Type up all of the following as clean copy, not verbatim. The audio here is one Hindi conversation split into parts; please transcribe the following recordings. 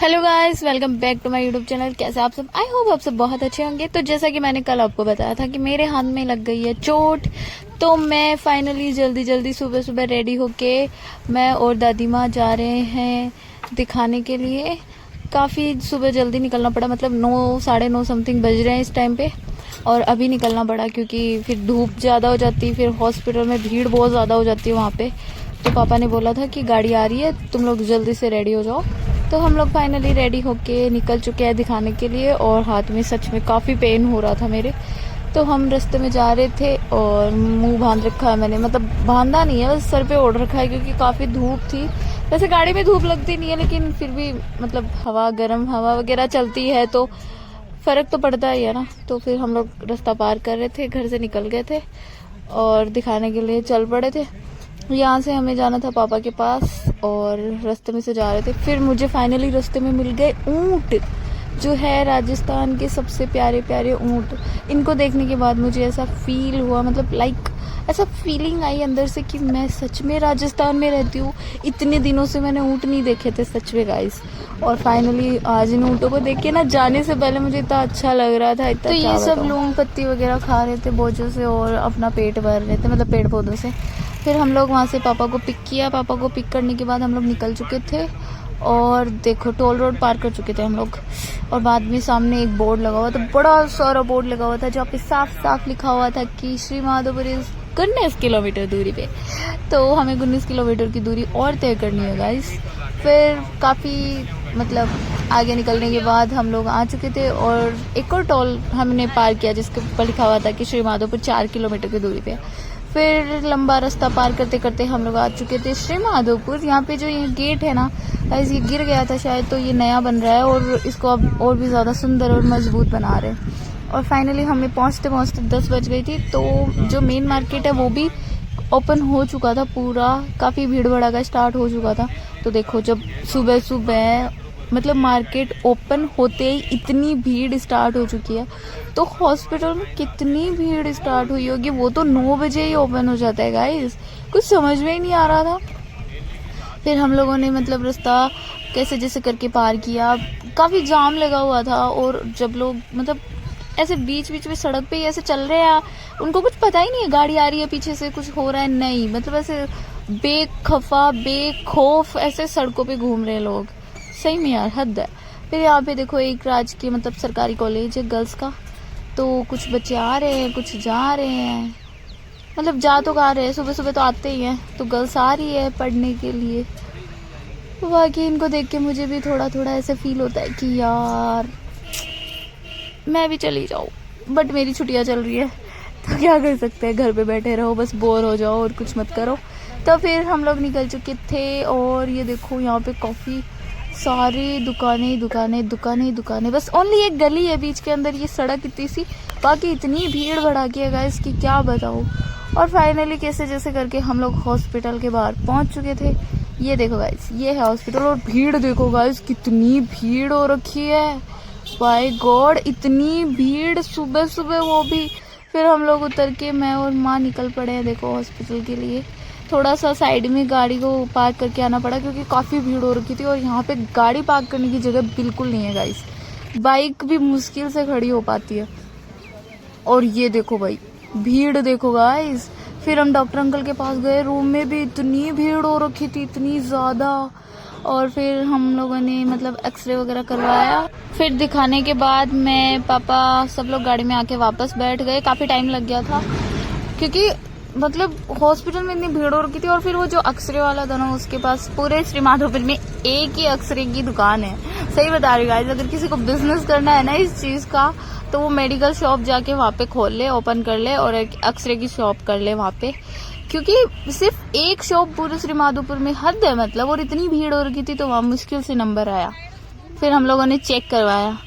Hello guys, welcome back to my YouTube channel. कैसे आप सब? आई होप आप सब बहुत अच्छे होंगे। तो जैसा कि मैंने कल आपको बताया था कि मेरे हाथ में लग गई है चोट, तो मैं फाइनली जल्दी सुबह सुबह रेडी होके मैं और दादी माँ जा रहे हैं दिखाने के लिए। काफ़ी सुबह जल्दी निकलना पड़ा, मतलब 9 साढ़े 9 समथिंग बज रहे हैं इस टाइम पे, और अभी निकलना पड़ा क्योंकि फिर धूप ज़्यादा हो जाती, फिर हॉस्पिटल में भीड़ बहुत ज़्यादा हो जाती है वहाँ पे। तो पापा ने बोला था कि गाड़ी आ रही है, तुम लोग जल्दी से रेडी हो जाओ। तो हम लोग फाइनली रेडी होके निकल चुके हैं दिखाने के लिए, और हाथ में सच में काफ़ी पेन हो रहा था मेरे। तो हम रास्ते में जा रहे थे और मुंह बांध रखा है मैंने, मतलब बांधा नहीं है, बस सर पे ओढ़ रखा है क्योंकि काफ़ी धूप थी। वैसे गाड़ी में धूप लगती नहीं है, लेकिन फिर भी मतलब हवा, गर्म हवा वगैरह चलती है तो फ़र्क तो पड़ता ही है ना। तो फिर हम लोग रास्ता पार कर रहे थे, घर से निकल गए थे और दिखाने के लिए चल पड़े थे। यहाँ से हमें जाना था पापा के पास और रास्ते में से जा रहे थे। फिर मुझे फाइनली रास्ते में मिल गए ऊंट, जो है राजस्थान के सबसे प्यारे प्यारे ऊंट। इनको देखने के बाद मुझे ऐसा फील हुआ, मतलब ऐसा फीलिंग आई अंदर से कि मैं सच में राजस्थान में रहती हूँ। इतने दिनों से मैंने ऊंट नहीं देखे थे सच में गाइस, और फाइनली आज इन ऊँटों को देख के ना, जाने से पहले मुझे इतना अच्छा लग रहा था, इतना। तो ये सब लूंग पत्ती वगैरह खा रहे थे बोझों से और अपना पेट भर रहे थे, मतलब पेड़ पौधों से। फिर हम लोग वहाँ से पापा को पिक किया। पापा को पिक करने के बाद हम लोग निकल चुके थे और देखो टोल रोड पार कर चुके थे हम लोग। और बाद में सामने एक बोर्ड लगा हुआ था, बड़ा सारा बोर्ड लगा हुआ था, जहाँ पे साफ साफ लिखा हुआ था कि श्री माधोपुर इज 19 किलोमीटर दूरी पे। तो हमें 19 किलोमीटर की दूरी और तय करनी है गाइस। फिर काफ़ी मतलब आगे निकलने के बाद हम लोग आ चुके थे और एक और टोल हमने पार किया जिसके ऊपर लिखा हुआ था कि श्री माधोपुर 4 किलोमीटर की दूरी पे। फिर लंबा रास्ता पार करते करते हम लोग आ चुके थे श्री माधोपुर। यहाँ पे जो ये गेट है ना गाइस, ये गिर गया था शायद, तो ये नया बन रहा है और इसको अब और भी ज़्यादा सुंदर और मजबूत बना रहे हैं। और फाइनली हमें पहुँचते पहुँचते 10 बज गई थी। तो जो मेन मार्केट है वो भी ओपन हो चुका था पूरा, काफ़ी भीड़ भड़ाका स्टार्ट हो चुका था। तो देखो जब सुबह सुबह मतलब मार्केट ओपन होते ही इतनी भीड़ स्टार्ट हो चुकी है, तो हॉस्पिटल में कितनी भीड़ स्टार्ट हुई होगी। वो तो 9 बजे ही ओपन हो जाता है गाइस, कुछ समझ में ही नहीं आ रहा था। फिर हम लोगों ने मतलब रास्ता कैसे जैसे करके पार किया, काफ़ी जाम लगा हुआ था। और जब लोग मतलब ऐसे बीच बीच में सड़क पे ही ऐसे चल रहे हैं, उनको कुछ पता ही नहीं है गाड़ी आ रही है पीछे से, कुछ हो रहा है नहीं, मतलब ऐसे बेखफा बेखौफ ऐसे सड़कों पे घूम रहे हैं लोग। सही में यार हद है। फिर यहाँ पे देखो एक राजकीय मतलब सरकारी कॉलेज है गर्ल्स का, तो कुछ बच्चे आ रहे हैं, कुछ जा रहे हैं, मतलब जा तो गा रहे हैं, सुबह सुबह तो आते ही हैं। तो गर्ल्स आ रही है पढ़ने के लिए। बाकी इनको देख के मुझे भी थोड़ा थोड़ा ऐसा फील होता है कि यार मैं भी चली जाऊँ, बट मेरी छुट्टियाँ चल रही है तो क्या कर सकते हैं, घर पे बैठे रहो, बस बोर हो जाओ और कुछ मत करो। तो फिर हम लोग निकल चुके थे और ये देखो यहाँ पे काफ़ी सारी दुकानें, बस ओनली एक गली है बीच के अंदर, ये सड़क इतनी सी, बाकी इतनी भीड़ भड़ाकी है गाइस कि क्या बताऊँ। और फाइनली कैसे जैसे करके हम लोग हॉस्पिटल के बाहर पहुंच चुके थे। ये देखो गाइस, ये है हॉस्पिटल, और भीड़ देखो गाइस कितनी भीड़ हो रखी है, बाय गॉड इतनी भीड़ सुबह सुबह, वो भी। फिर हम लोग उतर के मैं और माँ निकल पड़े हैं देखो हॉस्पिटल के लिए। थोड़ा सा साइड में गाड़ी को पार्क करके आना पड़ा क्योंकि काफ़ी भीड़ हो रखी थी, और यहाँ पे गाड़ी पार्क करने की जगह बिल्कुल नहीं है गाइस, बाइक भी मुश्किल से खड़ी हो पाती है। और ये देखो भाई भीड़ देखो गाइस। फिर हम डॉक्टर अंकल के पास गए, रूम में भी इतनी भीड़ हो रखी थी, इतनी ज़्यादा। और फिर हम लोगों ने मतलब एक्सरे वगैरह करवाया। फिर दिखाने के बाद मैं पापा सब लोग गाड़ी में आके वापस बैठ गए। काफ़ी टाइम लग गया था क्योंकि मतलब हॉस्पिटल में इतनी भीड़ हो रखी थी। और फिर वो जो एक्सरे वाला था ना, उसके पास पूरे श्री माधोपुर में एक ही एक्सरे की दुकान है। सही बता रही गाइस, अगर किसी को बिजनेस करना है ना इस चीज़ का, तो वो मेडिकल शॉप जाके वहाँ पे खोल ले, ओपन कर ले और एक एक्सरे की शॉप कर ले वहाँ पे, क्योंकि सिर्फ एक शॉप पूरे श्री माधोपुर में हद है मतलब। और इतनी भीड़ हो रखी थी तो वहाँ मुश्किल से नंबर आया। फिर हम लोगों ने चेक करवाया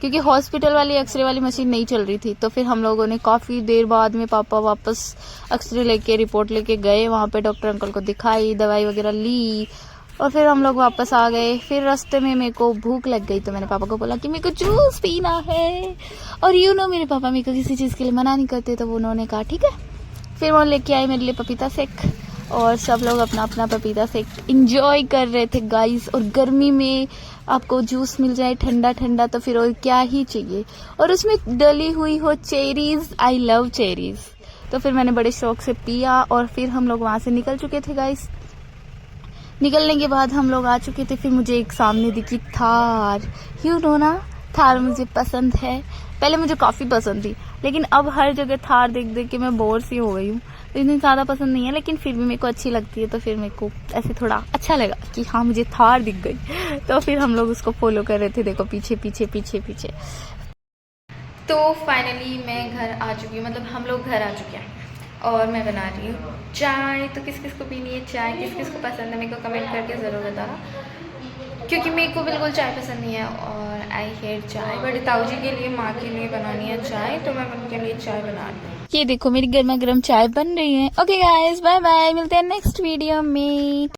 क्योंकि हॉस्पिटल वाली एक्सरे वाली मशीन नहीं चल रही थी। तो फिर हम लोगों ने काफ़ी देर बाद में पापा वापस एक्सरे लेके रिपोर्ट लेके गए वहाँ पे, डॉक्टर अंकल को दिखाई, दवाई वगैरह ली, और फिर हम लोग वापस आ गए। फिर रास्ते में मेरे को भूख लग गई तो मैंने पापा को बोला कि मेरे को जूस पीना है। और मेरे पापा मेरे को किसी चीज़ के लिए मना नहीं करते, तो उन्होंने कहा ठीक है। फिर वो लेके आए मेरे लिए पपीता शेक, और सब लोग अपना अपना पपीता से इंजॉय कर रहे थे गाइस। और गर्मी में आपको जूस मिल जाए ठंडा ठंडा तो फिर और क्या ही चाहिए, और उसमें डली हुई हो चेरीज। I love cherries. तो फिर मैंने बड़े शौक से पिया और फिर हम लोग वहां से निकल चुके थे गाइस। निकलने के बाद हम लोग आ चुके थे, फिर मुझे एक सामने दिखी थार। यू नो ना, थार मुझे पसंद है। पहले मुझे काफ़ी पसंद थी, लेकिन अब हर जगह थार देख देख के मैं बोर सी हो गई हूँ। तो इतनी ज़्यादा पसंद नहीं है, लेकिन फिर भी मेरे को अच्छी लगती है। तो फिर मेरे को ऐसे थोड़ा अच्छा लगा कि हाँ मुझे थार दिख गई। तो फिर हम लोग उसको फॉलो कर रहे थे, देखो पीछे पीछे पीछे पीछे। तो फाइनली मैं घर आ चुकी हूँ, मतलब हम लोग घर आ चुके हैं और मैं बना रही हूँ चाय। तो किस किस को पीनी है चाय, किस किस को पसंद है मेरे को कमेंट करके ज़रूर बताना, क्योंकि मेरे को बिल्कुल चाय पसंद नहीं है और आई हेट चाय। बट ताऊ जी के लिए, माँ के लिए बनानी है चाय, तो मैं उनके लिए चाय बना रही हूँ। ये देखो मेरी गर्मा गर्म चाय बन रही है। ओके गाइस, बाय बाय, मिलते हैं नेक्स्ट वीडियो में।